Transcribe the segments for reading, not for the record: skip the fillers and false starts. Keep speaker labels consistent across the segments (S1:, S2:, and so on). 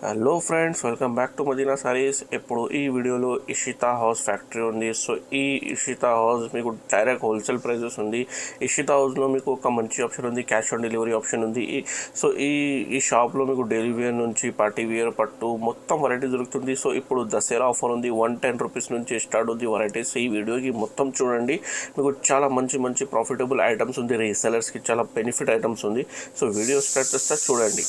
S1: Hello friends, welcome back to Madina saris. ఇప్పుడు ఈ వీడియోలో ఇషితా హౌస్ ఫ్యాక్టరీ ఉంది. సో ఈ ఇషితా హౌస్ మీకు డైరెక్ట్ హోల్సేల్ ప్రైజెస్ ఉంది. ఇషితా హౌస్లో మీకు ఒక మంచి ఆప్షన్ ఉంది, క్యాష్ ఆన్ డెలివరీ ఆప్షన్ ఉంది. సో ఈ షాప్లో మీకు డైలీ వేర్ నుంచి పార్టీ వేర్ పట్టు మొత్తం వెరైటీ దొరుకుతుంది. సో ఇప్పుడు దసరా ఆఫర్ ఉంది, 110 రూపీస్ నుంచి స్టార్ట్ ఉంది వెరైటీస్. ఈ వీడియోకి మొత్తం చూడండి, మీకు చాలా మంచి ప్రాఫిటబుల్ ఐటమ్స్ ఉంది, రీసెలర్స్కి చాలా బెనిఫిట్ ఐటమ్స్ ఉంది. సో వీడియో స్టార్ట్ చేస్తే చూడండి.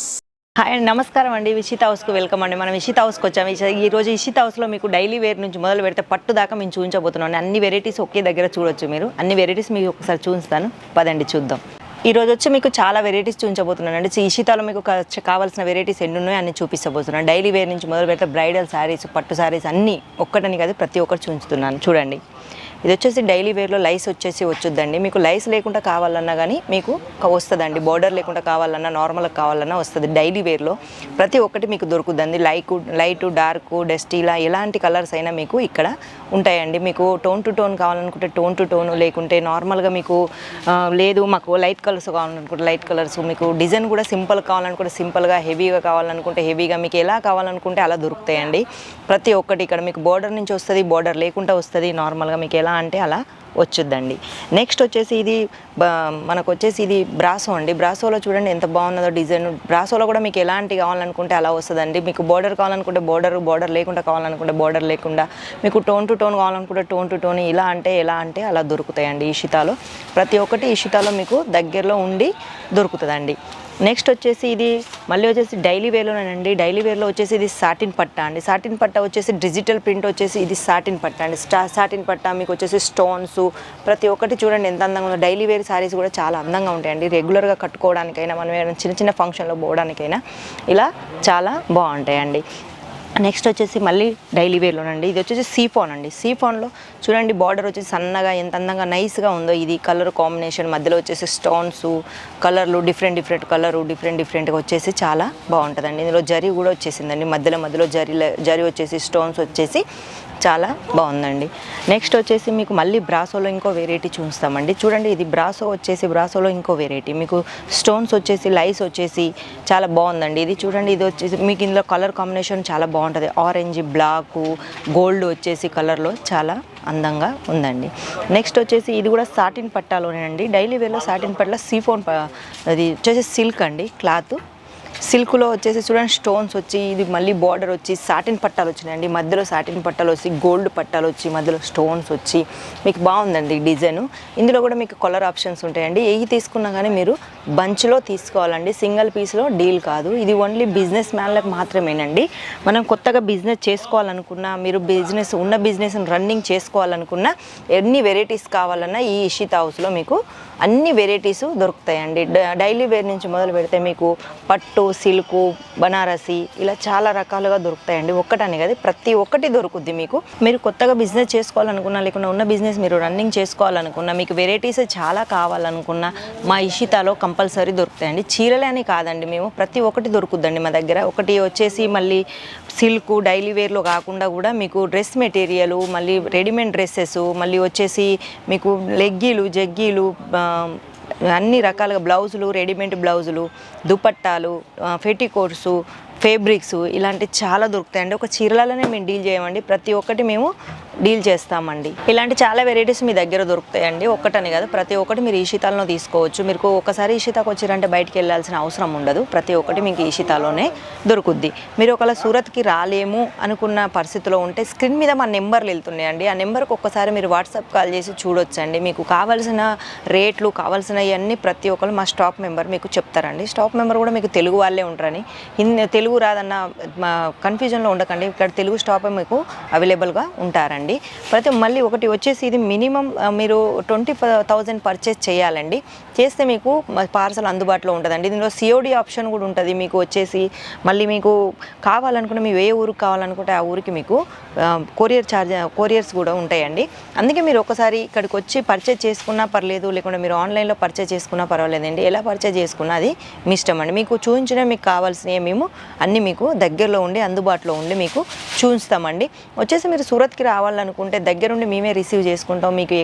S2: హాయ్ అండి, నమస్కారం అండి. ఇషితా హౌస్కి వెల్కమ్ అండి. మనం ఇషితా హౌస్కి వచ్చాము. ఈరోజు ఇషితా హౌస్లో మీకు డైలీ వేర్ నుంచి మొదలు పెడితే పట్టు దాకా మేము చూపించబోతున్నాం. అన్ని వెరైటీస్ ఒకే దగ్గర చూడొచ్చు. మీరు అన్ని వెరైటీస్ మీకు ఒకసారి చూపిస్తాను, పదండి చూద్దాం. ఈరోజు వచ్చి మీకు చాలా వెరైటీస్ చూపించబోతున్నాను అండి. ఇషితాలో మీకు కావాల్సిన వెరైటీస్ ఎన్ని ఉన్నాయో అన్ని చూపించబోతున్నాను. డైలీ వేర్ నుంచి మొదలు పెడితే బ్రైడల్ శారీస్, పట్టు శారీస్ అన్నీ ఒక్కటని కాదు ప్రతి ఒక్కటి చూపిస్తున్నాను. చూడండి, ఇది వచ్చేసి డైలీ వేర్లో లైస్ వచ్చేసి వచ్చుద్దండి. మీకు లైస్ లేకుండా కావాలన్నా కానీ మీకు వస్తుందండి. బార్డర్ లేకుండా కావాలన్నా, నార్మల్గా కావాలన్నా వస్తుంది. డైలీ వేర్లో ప్రతి ఒక్కటి మీకు దొరుకుతుంది. లైట్, డార్క్, డస్టీ ఇలా ఎలాంటి కలర్స్ అయినా మీకు ఇక్కడ ఉంటాయండి. మీకు టోన్ టు టోన్ కావాలనుకుంటే టోన్ టు టోన్, లేకుంటే నార్మల్గా మీకు లేదు మాకు లైట్ కలర్స్ కావాలనుకుంటే లైట్ కలర్స్, మీకు డిజైన్ కూడా సింపుల్ కావాలనుకుంటే సింపుల్గా, హెవీగా కావాలనుకుంటే హెవీగా, మీకు ఎలా కావాలనుకుంటే అలా దొరుకుతాయండి. ప్రతి ఒక్కటి ఇక్కడ మీకు బార్డర్ నుంచి వస్తుంది, బార్డర్ లేకుండా వస్తుంది. నార్మల్గా మీకు ఎలా అంటే అలా వచ్చుద్దండి. నెక్స్ట్ వచ్చేసి ఇది మనకు వచ్చేసి ఇది బ్రాసో అండి. బ్రాసోలో చూడండి ఎంత బాగున్నదో డిజైన్. బ్రాసోలో కూడా మీకు ఎలాంటి కావాలనుకుంటే అలా వస్తుందండి. మీకు బార్డర్ కావాలనుకుంటే బార్డర్ లేకుండా కావాలనుకుంటే బార్డర్ లేకుండా, మీకు టోన్ టు టోన్ కావాలనుకుంటే టోన్ టు టోన్, ఇలా అంటే ఎలా అంటే అలా దొరుకుతాయండి. ఇషితాలో ప్రతి ఒక్కటి ఇషితాలో మీకు దగ్గరలో ఉండి దొరుకుతుందండి. నెక్స్ట్ వచ్చేసి ఇది మళ్ళీ వచ్చేసి డైలీ వేర్లోనండి. డైలీ వేర్లో వచ్చేసి ఇది సాటిన్ పట్టా అండి. సాటిన్ పట్టా వచ్చేసి డిజిటల్ ప్రింట్ వచ్చేసి ఇది సాటిన్ పట్టా అండి. సాటిన్ పట్టా మీకు వచ్చేసి స్టోన్స్ ప్రతి ఒక్కటి చూడండి ఎంత అందంగా ఉందో. డైలీ వేర్ శారీస్ కూడా చాలా అందంగా ఉంటాయండి. రెగ్యులర్గా కట్టుకోవడానికైనా, మనం ఏదైనా చిన్న ఫంక్షన్లో పోవడానికైనా ఇలా చాలా బాగుంటాయండి. నెక్స్ట్ వచ్చేసి మళ్ళీ డైలీ వేర్లోనండి. ఇది వచ్చేసి సీఫాన్ అండి. సీఫాన్లో చూడండి బార్డర్ వచ్చేసి సన్నగా ఎంత అందంగా నైస్గా ఉందో. ఇది కలర్ కాంబినేషన్ మధ్యలో వచ్చేసి స్టోన్స్, కలర్లు డిఫరెంట్గా వచ్చేసి చాలా బాగుంటుందండి. ఇందులో జరీ కూడా వచ్చేసిందండి. మధ్యలో జరీ వచ్చేసి స్టోన్స్ వచ్చేసి చాలా బాగుందండి. నెక్స్ట్ వచ్చేసి మీకు మళ్ళీ బ్రాసోలో ఇంకో వెరైటీ చూస్తామండి. చూడండి, ఇది బ్రాసోలో ఇంకో వెరైటీ. మీకు స్టోన్స్ వచ్చేసి లైస్ వచ్చేసి చాలా బాగుందండి. ఇది చూడండి, ఇది వచ్చేసి మీకు ఇందులో కలర్ కాంబినేషన్ చాలా బాగుంటుంది. ఆరెంజ్, బ్లాక్, గోల్డ్ వచ్చేసి కలర్లో చాలా అందంగా ఉందండి. నెక్స్ట్ వచ్చేసి ఇది కూడా సాటిన్ పట్టాలోనేనండి. డైలీ వేర్లో సాటిన్ పట్ల సీఫోన్, అది వచ్చేసి సిల్క్ అండి. క్లాత్ సిల్క్లో వచ్చేసి చూడండి స్టోన్స్ వచ్చి, ఇది మళ్ళీ బార్డర్ వచ్చి సాటిన్ పట్టాలు వచ్చినాయండి. మధ్యలో సాటిన్ పట్టాలు వచ్చి, గోల్డ్ పట్టాలు వచ్చి, మధ్యలో స్టోన్స్ వచ్చి మీకు బాగుందండి డిజైను. ఇందులో కూడా మీకు కలర్ ఆప్షన్స్ ఉంటాయండి. ఏవి తీసుకున్నా కానీ మీరు బంచ్లో తీసుకోవాలండి, సింగిల్ పీస్లో డీల్ కాదు. ఇది ఓన్లీ బిజినెస్ మ్యాన్లకు మాత్రమేనండి. మనం కొత్తగా బిజినెస్ చేసుకోవాలనుకున్నా, మీరు ఉన్న బిజినెస్ని రన్నింగ్ చేసుకోవాలనుకున్నా, ఎన్ని వెరైటీస్ కావాలన్నా ఈ ఇషితా హౌస్లో మీకు అన్ని వెరైటీస్ దొరుకుతాయండి. డైలీ వేర్ నుంచి మొదలు పెడితే మీకు పట్టు, సిల్కు, బనారసి ఇలా చాలా రకాలుగా దొరుకుతాయండి. ఒక్కటని కదా, ప్రతి ఒక్కటి దొరుకుద్ది మీకు. మీరు కొత్తగా బిజినెస్ చేసుకోవాలనుకున్నా, లేకుండా ఉన్న బిజినెస్ మీరు రన్నింగ్ చేసుకోవాలనుకున్నా, మీకు వెరైటీస్ చాలా కావాలనుకున్నా మా ఇషితాలో కంపల్సరీ దొరుకుతాయండి. చీరలే అని కాదండి, మేము ప్రతి ఒక్కటి దొరుకుద్దండి మా దగ్గర. ఒకటి వచ్చేసి మళ్ళీ సిల్క్ డైలీ వేర్లో కాకుండా కూడా మీకు డ్రెస్ మెటీరియల్, మళ్ళీ రెడీమేడ్ డ్రెస్సెస్, మళ్ళీ వచ్చేసి మీకు లెగ్గీలు, జగ్గీలు, అన్ని రకాలుగా బ్లౌజులు, రెడీమేడ్ బ్లౌజులు, దుపట్టాలు, ఫెటికోట్స్, ఫేబ్రిక్స్ ఇలాంటి చాలా దొరుకుతాయండి. ఒక చీరలలోనే మేము డీల్ చేయమండి, ప్రతి ఒక్కటి మేము డీల్ చేస్తామండి. ఇలాంటి చాలా వెరైటీస్ మీ దగ్గర దొరుకుతాయండి. ఒక్కటని కదా, ప్రతి ఒక్కటి మీరు ఈషితాలో తీసుకోవచ్చు. మీరు ఒకసారి ఈషితాకు వచ్చారంటే బయటికి వెళ్ళాల్సిన అవసరం ఉండదు. ప్రతి ఒక్కటి మీకు ఈషితాలోనే దొరుకుద్ది. మీరు ఒకవేళ సూరత్కి రాలేము అనుకున్న పరిస్థితిలో ఉంటే స్క్రీన్ మీద మా నెంబర్లు వెళ్తున్నాయండి. ఆ నెంబర్కి ఒక్కసారి మీరు వాట్సాప్ కాల్ చేసి చూడొచ్చండి. మీకు కావాల్సిన రేట్లు, కావాల్సినవన్నీ ప్రతి ఒక్కరు మా స్టాఫ్ మెంబర్ మీకు చెప్తారండి. స్టాఫ్ మెంబర్ కూడా మీకు తెలుగు వాళ్ళే ఉంటారని, తెలుగు రాదన్న కన్ఫ్యూజన్లో ఉండకండి. ఇక్కడ తెలుగు స్టాఫ్ మీకు అవైలబుల్గా ఉంటారండి. మళ్ళీ ఒకటి వచ్చేసి ఇది మినిమం మీరు 20,000 పర్చేస్ చేయాలండి. చేస్తే మీకు పార్సల్ అందుబాటులో ఉంటుందండి. దీనిలో సిఓడి ఆప్షన్ కూడా ఉంటుంది. మీకు వచ్చేసి మళ్ళీ మీకు కావాలనుకుంటే మీరు ఏ ఊరికి కావాలనుకుంటే ఆ ఊరికి మీకు కొరియర్స్ కూడా ఉంటాయండి. అందుకే మీరు ఒకసారి ఇక్కడికి వచ్చి పర్చేజ్ చేసుకున్నా పర్లేదు, లేకుంటే మీరు ఆన్లైన్లో పర్చేజ్ చేసుకున్నా పర్వాలేదండి. ఎలా పర్చేజ్ చేసుకున్నా అది మీ ఇష్టం అండి. మీకు చూపించిన మీకు కావాల్సినవి మేము అన్నీ మీకు దగ్గరలో ఉండి అందుబాటులో ఉండి మీకు చూపిస్తామండి. వచ్చేసి మీరు సూరత్కి రావాలనుకుంటే దగ్గరుండి మేమే రిసీవ్ చేసుకుంటాం. మీకు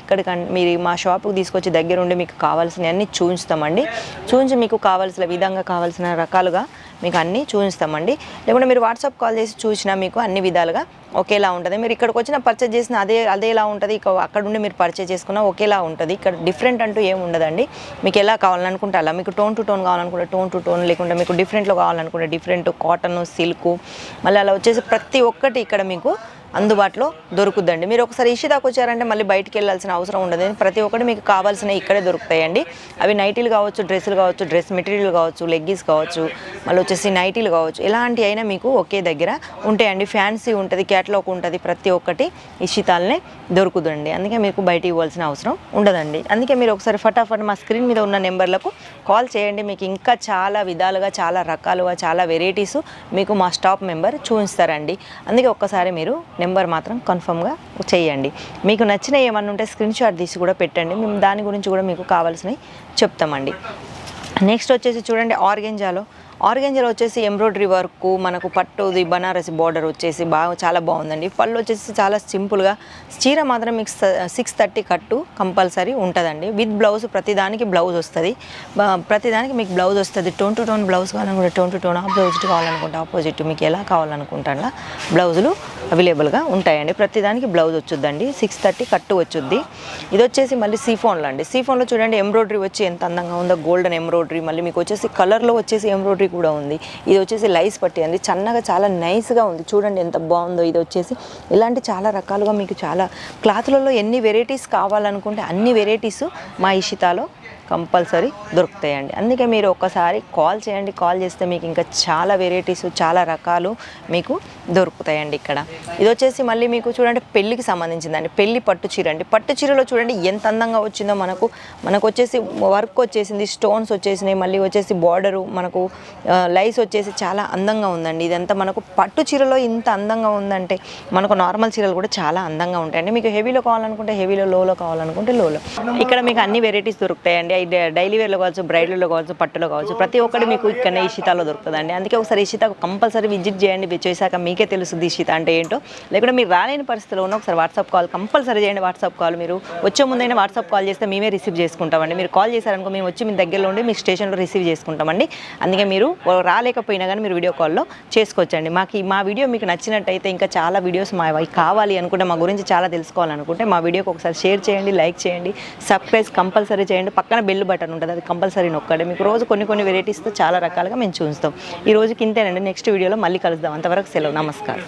S2: మీరు మా షాప్కి తీసుకొచ్చి దగ్గరుండి మీకు కావాల్సినవన్నీ చూపిస్తామండి. చూపించి మీకు కావాల్సిన విధంగా, కావాల్సిన రకాలుగా మీకు అన్నీ చూపిస్తామండి. లేకుంటే మీరు వాట్సాప్ కాల్ చేసి చూసినా మీకు అన్ని విధాలుగా ఒకేలా ఉంటుంది. మీరు ఇక్కడికి వచ్చిన పర్చేజ్ చేసిన అదేలా ఉంటుంది, అక్కడ ఉండి మీరు పర్చేజ్ చేసుకున్నా ఒకేలా ఉంటుంది. ఇక్కడ డిఫరెంట్ అంటూ ఏమి ఉండదండి. మీకు ఎలా కావాలనుకుంటే అలా, మీకు టోన్ టు టోన్ కావాలనుకుంటే టోన్ టు టోన్, లేకుంటే మీకు డిఫరెంట్లో కావాలనుకుంటే డిఫరెంట్, కాటన్, సిల్క్, మళ్ళీ అలా వచ్చేసి ప్రతి ఒక్కటి ఇక్కడ మీకు అందుబాటులో దొరుకుద్దండి. మీరు ఒకసారి ఇషితాకు వచ్చారంటే మళ్ళీ బయటికి వెళ్ళాల్సిన అవసరం ఉండదు. ప్రతి ఒక్కటి మీకు కావాల్సినవి ఇక్కడే దొరుకుతాయండి. అవి నైటీలు కావచ్చు, డ్రెస్సులు కావచ్చు, డ్రెస్ మెటీరియల్ కావచ్చు, లెగ్గిన్స్ కావచ్చు, మళ్ళీ వచ్చేసి నైటీలు కావచ్చు, ఎలాంటి అయినా మీకు ఒకే దగ్గర ఉంటాయండి. ఫ్యాన్సీ ఉంటుంది, క్యాటలాగ్ ఉంటుంది, ప్రతి ఒక్కటి ఇషితాలనే దొరుకుతుందండి. అందుకే మీకు బయట ఇవ్వాల్సిన అవసరం ఉండదండి. అందుకే మీరు ఒకసారి ఫటాఫట్ మా స్క్రీన్ మీద ఉన్న నెంబర్లకు కాల్ చేయండి. మీకు ఇంకా చాలా విధాలుగా, చాలా రకాలుగా, చాలా వెరైటీస్ మీకు మా స్టాఫ్ మెంబర్ చూపిస్తారండి. అందుకే ఒక్కసారి మీరు నెంబర్ మాత్రం కన్ఫర్మ్గా చేయండి. మీకు నచ్చిన ఏమన్నా ఉంటే స్క్రీన్ షాట్ తీసి కూడా పెట్టండి. మేము దాని గురించి కూడా మీకు కావాల్సినవి చెప్తామండి. నెక్స్ట్ వచ్చేసి చూడండి, ఆర్గెంజాలో వచ్చేసి ఎంబ్రాయిడరీ వర్క్, మనకు పట్టుది బనారసి బార్డర్ వచ్చేసి చాలా బాగుందండి. పళ్ళు వచ్చేసి చాలా సింపుల్గా, చీర మాత్రం మీకు 630 కట్టు కంపల్సరీ ఉంటుందండి. విత్ బ్లౌజ్, ప్రతిదానికి బ్లౌజ్ వస్తుంది. ప్రతిదానికి మీకు బ్లౌజ్ వస్తుంది. టోన్ టు టోన్ బ్లౌజ్ కావాలనుకుంటే టోన్ టు టోన్, ఆపోజిట్ కావాలనుకుంటే ఆపోజిట్, మీకు ఎలా కావాలనుకుంటా బ్లౌజులు అవైలబుల్గా ఉంటాయండి. ప్రతిదానికి బ్లౌజ్ వచ్చుద్దండి. 630 కట్టు వచ్చుద్ది. ఇది వచ్చేసి మళ్ళీ సీఫోన్లో అండి. సీఫోన్లో చూడండి ఎంబ్రాయిడరీ వచ్చి ఎంత అందంగా ఉందో, గోల్డెన్ ఎంబ్రాయిడరీ, మళ్ళీ మీకు వచ్చేసి కలర్లో వచ్చేసి ఎంబ్రాయిడరీ కూడా ఉంది. ఇది వచ్చేసి లైస్ పట్టి అండి, సన్నగా చాలా నైస్గా ఉంది. చూడండి ఎంత బాగుందో. ఇది వచ్చేసి ఇలాంటి చాలా రకాలుగా మీకు చాలా క్లాత్లలో ఎన్ని వెరైటీస్ కావాలనుకుంటే అన్ని వెరైటీస్ మా ఇషితాలో కంపల్సరీ దొరుకుతాయండి. అందుకే మీరు ఒక్కసారి కాల్ చేయండి. కాల్ చేస్తే మీకు ఇంకా చాలా వెరైటీస్, చాలా రకాలు మీకు దొరుకుతాయండి ఇక్కడ. ఇది వచ్చేసి మళ్ళీ మీకు చూడండి పెళ్ళికి సంబంధించిందండి. పెళ్ళి పట్టు చీర అండి. పట్టు చీరలో చూడండి ఎంత అందంగా వచ్చిందో. మనకు వచ్చేసి వర్క్ వచ్చేసింది, స్టోన్స్ వచ్చేసినాయి, మళ్ళీ వచ్చేసి బార్డరు, మనకు లైస్ వచ్చేసి చాలా అందంగా ఉందండి. ఇదంతా మనకు పట్టు చీరలో ఇంత అందంగా ఉందంటే మనకు నార్మల్ చీరలు కూడా చాలా అందంగా ఉంటాయండి. మీకు హెవీలో కావాలనుకుంటే హెవీలో, లోలో కావాలనుకుంటే లోలో. ఇక్కడ మీకు అన్ని వెరైటీస్ దొరుకుతాయండి. డైలీ వేర్లో కావచ్చు, బ్రైడల్లో కావచ్చు, పట్టులో కావచ్చు, ప్రతి ఒక్కటి మీకు ఇక్కడ ఇషితాలో దొరుకుతుందండి. అందుకే ఒకసారి ఇషితాకు కంపల్సరీ విజిట్ చేయండి. చేశాక మీకే తెలుస్తుంది ఇషిత అంటే ఏంటో. లేకుంటే మీరు రాలేని పరిస్థితిలో ఉన్న ఒకసారి వాట్సాప్ కాల్ కంపల్సరీ చేయండి. వాట్సాప్ కాల్ మీరు వచ్చే ముందైనా వాట్సాప్ కాల్ చేస్తే మేమే రిసీవ్ చేసుకుంటామండి. మీరు కాల్ చేశారనుకో మేము వచ్చి మీ దగ్గరలో ఉండి మీ స్టేషన్లో రిసీవ్ చేసుకుంటామండి. అందుకే మీరు రాలేకపోయినా కానీ మీరు వీడియో కాల్లో చేసుకోవచ్చండి. మా వీడియో మీకు నచ్చినట్టయితే ఇంకా చాలా వీడియోస్ మా కావాలి అనుకుంటే, మా గురించి చాలా తెలుసుకోవాలనుకుంటే మా వీడియోకి ఒకసారి షేర్ చేయండి, లైక్ చేయండి, సబ్స్క్రైబ్ కంపల్సరీ చేయండి. పక్కన బెల్ బటన్ ఉంటుంది, అది కంపల్సరీ నొక్కండి. మీకు రోజు కొన్ని వెరైటీస్తో చాలా రకాలుగా మేము చూస్తాం. ఈ రోజుకి ఇంతేనండి. నెక్స్ట్ వీడియోలో మళ్ళీ కలుద్దాం. అంతవరకు సెలవు. నమస్కారం.